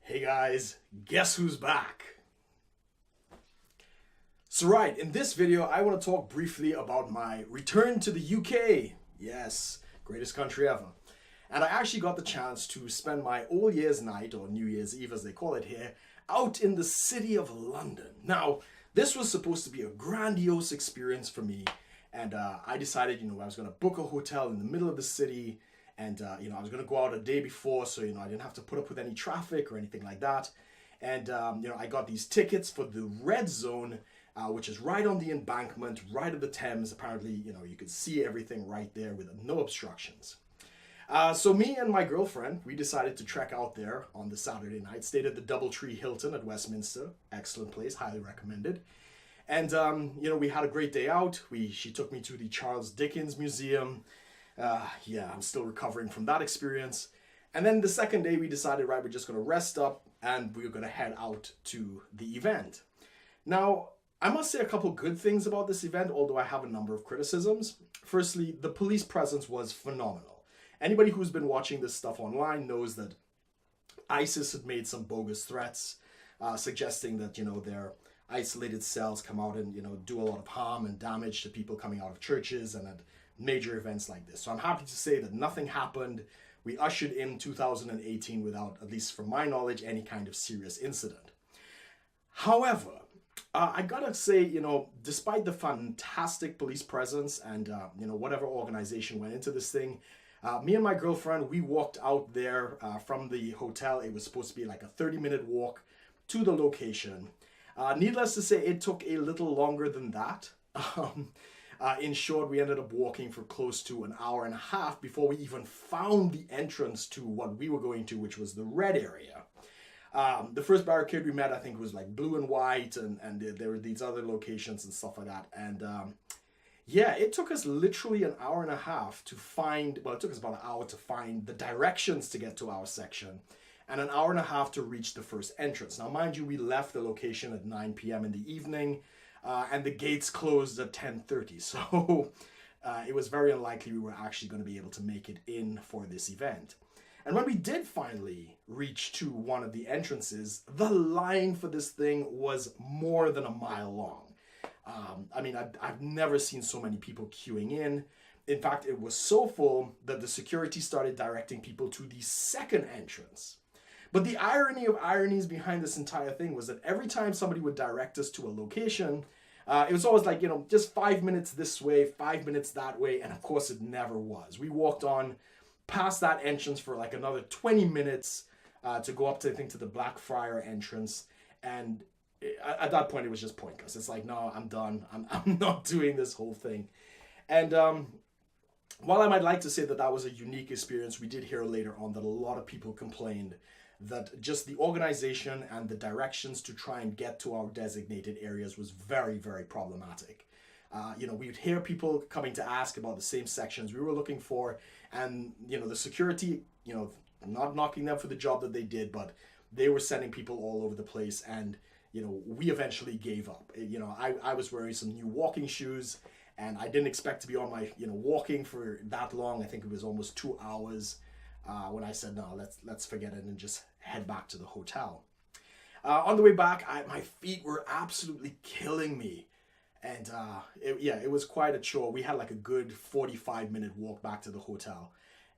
Hey guys, guess who's back? So right, in this video I want to talk briefly about my return to the UK. Yes, greatest country ever. And I actually got the chance to spend my All Year's Night, or New Year's Eve as they call it here, out in the city of London. Now, this was supposed to be a grandiose experience for me, and I decided, I was going to book a hotel in the middle of the city, and I was going to go out a day before, so I didn't have to put up with any traffic or anything like that. And I got these tickets for the Red Zone, which is right on the embankment, right at the Thames. Apparently, you could see everything right there with no obstructions. So me and my girlfriend, we decided to trek out there on the Saturday night. Stayed at the Doubletree Hilton at Westminster. Excellent place, highly recommended. And we had a great day out. She took me to the Charles Dickens Museum. I'm still recovering from that experience. And then the second day we decided, right, we're just going to rest up and we're going to head out to the event. Now, I must say a couple good things about this event, although I have a number of criticisms. Firstly, the police presence was phenomenal. Anybody who's been watching this stuff online knows that ISIS had made some bogus threats, suggesting that, their isolated cells come out and, do a lot of harm and damage to people coming out of churches and at major events like this. So I'm happy to say that nothing happened. We ushered in 2018 without, at least from my knowledge, any kind of serious incident. However, I gotta say, despite the fantastic police presence and, whatever organization went into this thing, me and my girlfriend, we walked out there from the hotel. It was supposed to be like a 30-minute walk to the location. Needless to say, it took a little longer than that. In short, we ended up walking for close to an hour and a half before we even found the entrance to what we were going to, which was the red area. The first barricade we met, I think, was like blue and white, and there were these other locations and stuff like that. And it took us literally an hour and a half to find, it took us about an hour to find the directions to get to our section, and an hour and a half to reach the first entrance. Now, mind you, we left the location at 9 p.m. in the evening, and the gates closed at 10:30. So it was very unlikely we were actually going to be able to make it in for this event. And when we did finally reach to one of the entrances, the line for this thing was more than a mile long. I've never seen so many people queuing in. In fact, it was so full that the security started directing people to the second entrance. But the irony of ironies behind this entire thing was that every time somebody would direct us to a location, it was always like, just 5 minutes this way, 5 minutes that way. And of course, it never was. We walked on past that entrance for like another 20 minutes to go up to, I think, to the Blackfriar entrance. And at that point, it was just pointless. It's like, no, I'm done. I'm not doing this whole thing. And while I might like to say that that was a unique experience, we did hear later on that a lot of people complained that just the organization and the directions to try and get to our designated areas was very, very problematic. We would hear people coming to ask about the same sections we were looking for, and, the security, not knocking them for the job that they did, but they were sending people all over the place, and, we eventually gave up. I was wearing some new walking shoes, and I didn't expect to be on my, walking for that long. I think it was almost 2 hours. When I said, no, let's forget it and just head back to the hotel. On the way back, my feet were absolutely killing me. And it was quite a chore. We had like a good 45-minute walk back to the hotel.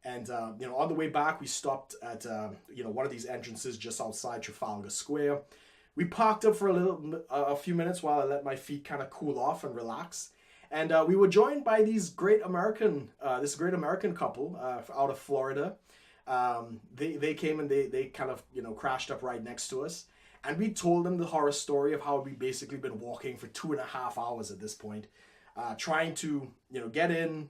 And, on the way back, we stopped at, one of these entrances just outside Trafalgar Square. We parked up for a few minutes while I let my feet kind of cool off and relax. And we were joined by this great American couple out of Florida. They came and they kind of, crashed up right next to us. And we told them the horror story of how we basically been walking for 2.5 hours at this point, trying to, get in,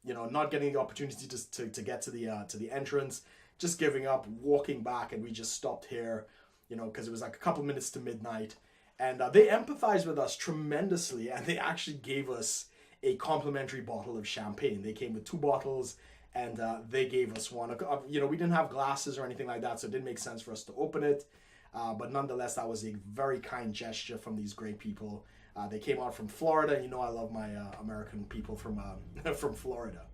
not getting the opportunity to get to the entrance, just giving up, walking back, and we just stopped here, because it was like a couple minutes to midnight. And they empathized with us tremendously, and they actually gave us a complimentary bottle of champagne. They came with 2 bottles, and they gave us one. We didn't have glasses or anything like that, so it didn't make sense for us to open it. But nonetheless, that was a very kind gesture from these great people. They came out from Florida. I love my American people from Florida.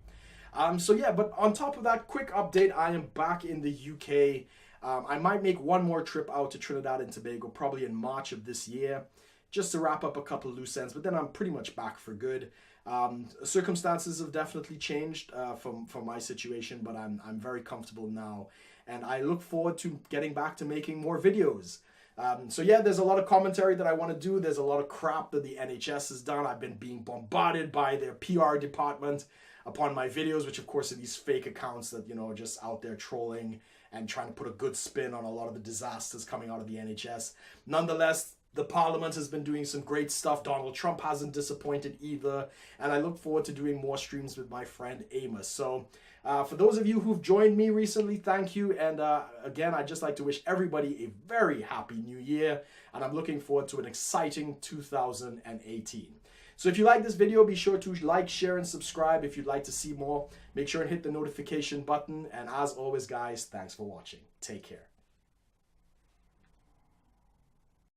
But on top of that, quick update, I am back in the UK. I might make one more trip out to Trinidad and Tobago, probably in March of this year, just to wrap up a couple of loose ends, but then I'm pretty much back for good. Circumstances have definitely changed from my situation, but I'm very comfortable now, and I look forward to getting back to making more videos. So yeah, there's a lot of commentary that I want to do. There's a lot of crap that the NHS has done. I've been being bombarded by their PR department upon my videos, which of course are these fake accounts that, you know, are just out there trolling and trying to put a good spin on a lot of the disasters coming out of the NHS. Nonetheless, the Parliament has been doing some great stuff. Donald Trump hasn't disappointed either. And I look forward to doing more streams with my friend Amos. So for those of you who've joined me recently, thank you. And again, I'd just like to wish everybody a very happy new year. And I'm looking forward to an exciting 2018. So if you like this video, be sure to like, share, and subscribe. If you'd like to see more, make sure and hit the notification button. And as always, guys, thanks for watching. Take care.